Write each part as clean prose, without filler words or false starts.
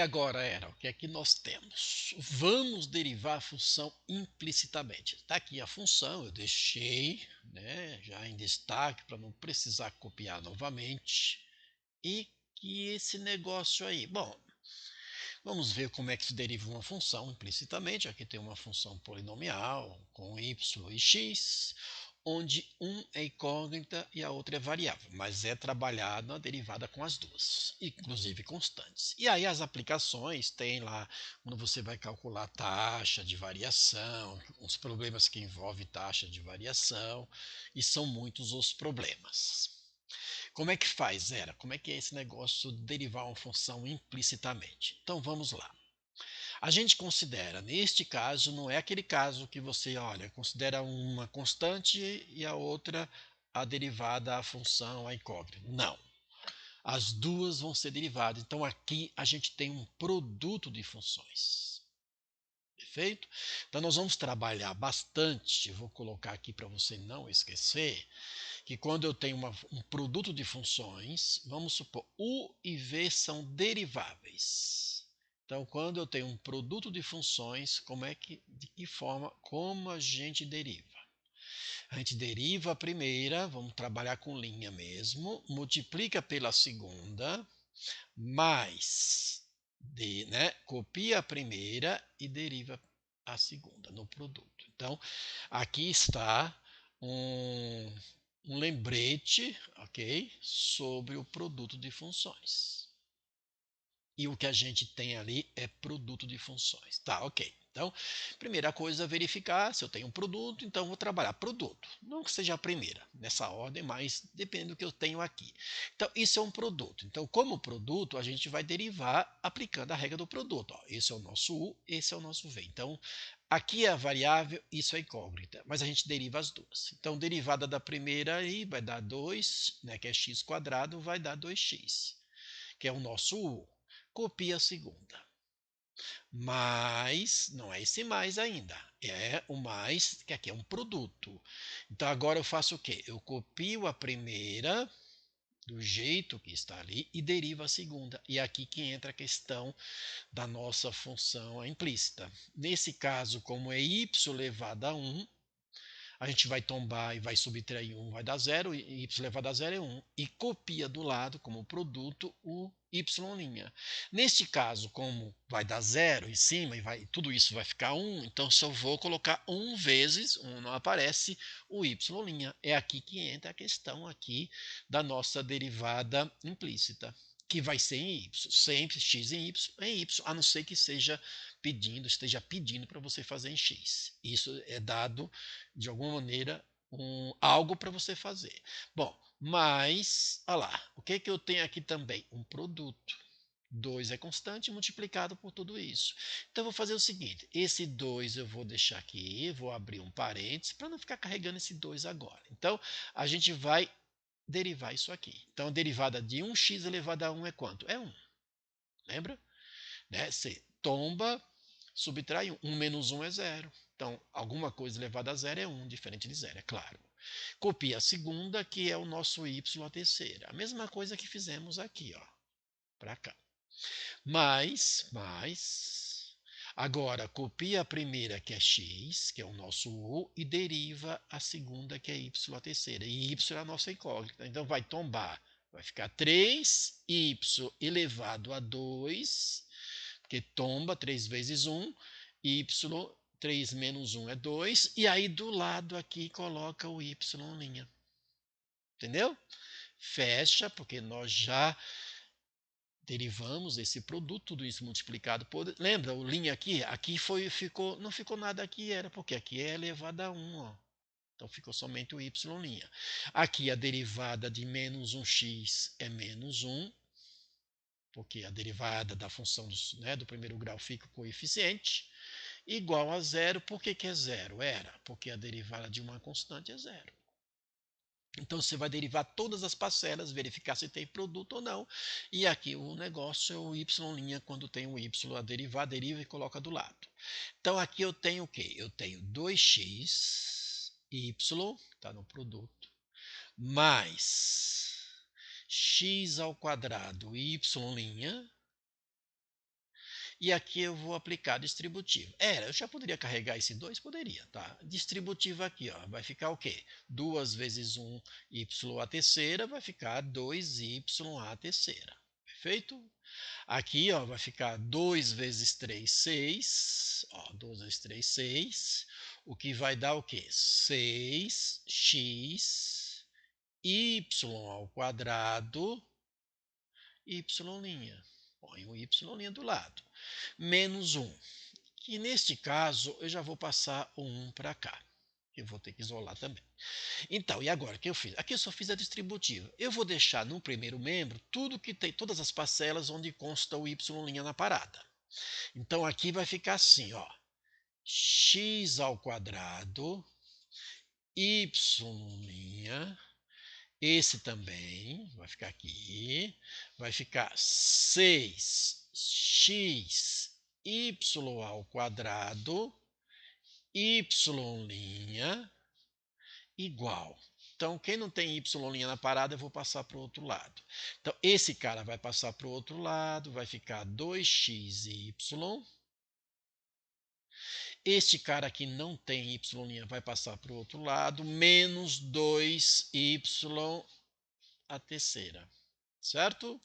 Agora, o que é que nós temos? Vamos derivar a função implicitamente. Está aqui a função, eu deixei, né, já em destaque para não precisar copiar novamente. E que esse negócio aí, bom, vamos ver como é que se deriva uma função implicitamente. Aqui tem uma função polinomial com y e x, onde um é incógnita e a outra é variável, mas é trabalhado na derivada com as duas, inclusive constantes. E aí as aplicações tem lá, quando você vai calcular taxa de variação, uns problemas que envolvem taxa de variação, e são muitos os problemas. Como é que faz, Como é que é esse negócio de derivar uma função implicitamente? Então vamos lá. A gente considera, neste caso, não é aquele caso que você, olha, considera uma constante e a outra a derivada, a função, a incógnita. Não. As duas vão ser derivadas. Então aqui a gente tem um produto de funções. Perfeito? Então nós vamos trabalhar bastante, eu vou colocar aqui para você não esquecer, que quando eu tenho um produto de funções, vamos supor, U e V são deriváveis. Então, quando eu tenho um produto de funções, de que forma, como a gente deriva? A gente deriva a primeira, vamos trabalhar com linha mesmo, multiplica pela segunda, mais, copia a primeira e deriva a segunda no produto. Então, aqui está um, um lembrete, ok, sobre o produto de funções. E o que a gente tem ali é produto de funções. Tá, ok. Então, primeira coisa, verificar se eu tenho um produto, então vou trabalhar produto. Não que seja a primeira nessa ordem, mas depende do que eu tenho aqui. Então, isso é um produto. Então, como produto, a gente vai derivar aplicando a regra do produto. Ó, esse é o nosso U, esse é o nosso V. Então, aqui é a variável, isso é incógnita, mas a gente deriva as duas. Então, derivada da primeira aí vai dar 2, né, que é x quadrado, vai dar 2x, que é o nosso U. Copia a segunda. Mas não é esse mais ainda. É o mais, que aqui é um produto. Então agora eu faço o quê? Eu copio a primeira do jeito que está ali e derivo a segunda. E é aqui que entra a questão da nossa função implícita. Nesse caso, como é y elevado a 1, a gente vai tombar e vai subtrair 1, vai dar 0, e y elevado a 0 é 1. E copia do lado, como produto, o y'. Neste caso, como vai dar 0 em cima e tudo isso vai ficar 1, então se eu vou colocar 1 vezes, 1 não aparece, o y'. É aqui que entra a questão aqui da nossa derivada implícita, que vai ser em y, sempre x em y, a não ser que esteja pedindo para você fazer em x. Isso é dado de alguma maneira algo para você fazer. Bom, mas, olha lá, o que, que eu tenho aqui também? Um produto. 2 é constante multiplicado por tudo isso. Então, eu vou fazer o seguinte, esse 2 eu vou deixar aqui, vou abrir um parênteses para não ficar carregando esse 2 agora. Então, a gente vai derivar isso aqui. Então, a derivada de 1x elevado a 1 é quanto? É 1. Lembra? Né? Você tomba, subtrai 1. 1 menos 1 é 0. Então, alguma coisa elevada a 0 é 1, diferente de 0, é claro. Copia a segunda, que é o nosso y, a terceira. A mesma coisa que fizemos aqui, ó, para cá. Agora copia a primeira, que é x, que é o nosso u, e deriva a segunda, que é y, a terceira. E y é a nossa incógnita. Então, vai tombar. Vai ficar 3y elevado a 2, porque tomba 3 vezes 1, y, 3 menos 1 é 2, e aí do lado aqui coloca o y'. Entendeu? Fecha, porque nós já derivamos esse produto, tudo isso multiplicado por... Lembra, o linha aqui não ficou nada aqui, era porque aqui é elevado a 1, ó. Então ficou somente o y'. Aqui a derivada de menos 1x é menos 1, porque a derivada da função do primeiro grau fica o coeficiente, igual a zero. Por que é zero? Porque a derivada de uma constante é zero. Então você vai derivar todas as parcelas, verificar se tem produto ou não. E aqui o negócio é o y', quando tem o y, deriva e coloca do lado. Então aqui eu tenho o quê? Eu tenho 2x, y, está no produto, mais x ao quadrado, y', E aqui eu vou aplicar distributivo. Eu já poderia carregar esse 2? Poderia, tá? Distributivo aqui, ó, vai ficar o quê? 2 vezes 1 y à terceira vai ficar 2y à terceira. Perfeito? Aqui, ó, vai ficar 2 vezes 3, 6. Ó, 2 vezes 3, 6. O que vai dar o quê? 6x y ao quadrado, y'. Põe o y' do lado. Menos 1. Que neste caso, eu já vou passar o 1 para cá. Eu vou ter que isolar também. Então, e agora, o que eu fiz? Aqui eu só fiz a distributiva. Eu vou deixar no primeiro membro tudo que tem, todas as parcelas onde consta o y' na parada. Então, aqui vai ficar assim, ó. X ao quadrado, y', esse também vai ficar aqui, vai ficar 6x y ao quadrado, y' igual. Então, quem não tem y' na parada, eu vou passar para o outro lado. Então, esse cara vai passar para o outro lado, vai ficar 2xy. Este cara aqui não tem y' vai passar para o outro lado, menos 2y à terceira. Certo?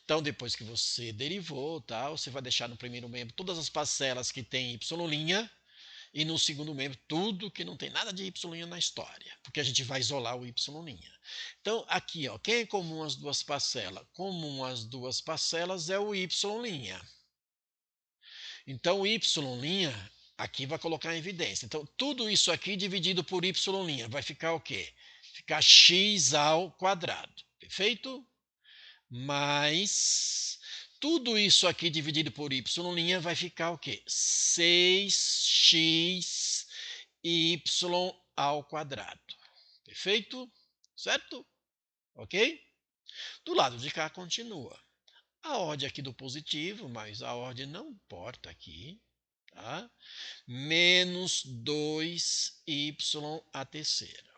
Então, depois que você derivou, tá, você vai deixar no primeiro membro todas as parcelas que tem y', e no segundo membro tudo que não tem nada de y' na história, porque a gente vai isolar o y'. Então, aqui, ó, quem é comum às duas parcelas? Comum às duas parcelas é o y'. Então, o y', aqui vai colocar em evidência. Então, tudo isso aqui dividido por y' vai ficar o quê? Ficar x ao quadrado. Perfeito? Mais tudo isso aqui dividido por y' vai ficar o quê? 6x y ao quadrado. Perfeito? Certo? Ok? Do lado de cá continua. A ordem aqui do positivo, mas a ordem não importa aqui. Tá? Menos 2y à terceira.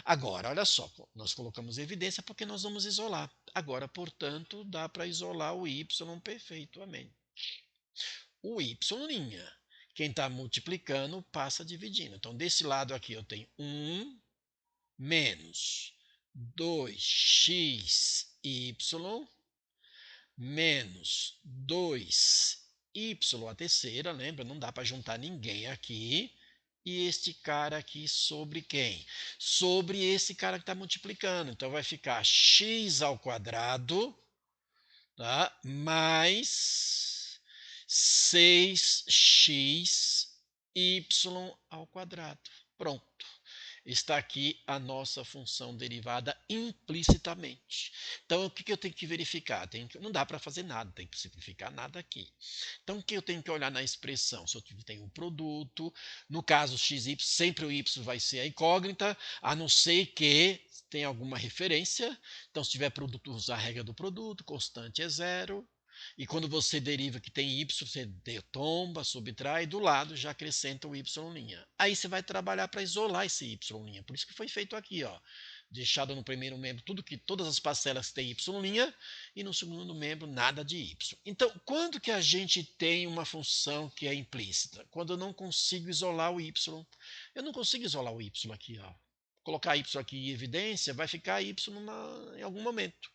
Agora, olha só, nós colocamos evidência porque nós vamos isolar. Agora, portanto, dá para isolar o y perfeitamente. O y', quem está multiplicando, passa dividindo. Então, desse lado aqui eu tenho 1 menos 2xy menos 2y à terceira, lembra? Não dá para juntar ninguém aqui. E este cara aqui sobre quem? Sobre esse cara que está multiplicando. Então, vai ficar x ao quadrado, tá? Mais 6xy ao quadrado. Pronto. Está aqui a nossa função derivada implicitamente. Então, o que eu tenho que verificar? Não dá para fazer nada, tem que simplificar nada aqui. Então, o que eu tenho que olhar na expressão? Se eu tenho um produto, no caso xy, sempre o y vai ser a incógnita, a não ser que tenha alguma referência. Então, se tiver produto, usa a regra do produto, constante é zero. E quando você deriva que tem y, você tomba, subtrai, e do lado já acrescenta o y'. Aí você vai trabalhar para isolar esse y'. Por isso que foi feito aqui, ó. Deixado no primeiro membro todas as parcelas têm y', e no segundo membro nada de y. Então, quando que a gente tem uma função que é implícita? Quando eu não consigo isolar o y. Eu não consigo isolar o y aqui, ó. Colocar y aqui em evidência, vai ficar y em algum momento.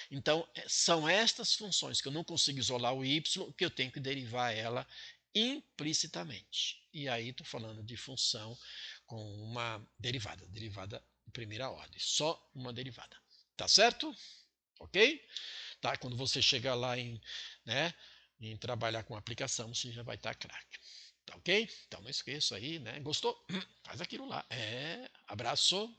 Então, são estas funções que eu não consigo isolar o y, que eu tenho que derivar ela implicitamente. E aí estou falando de função com uma derivada de primeira ordem, só uma derivada. Tá certo? Ok? Tá? Quando você chegar lá em trabalhar com aplicação, você já vai estar craque. Tá ok? Então não esqueça aí, né? Gostou? Faz aquilo lá. Abraço.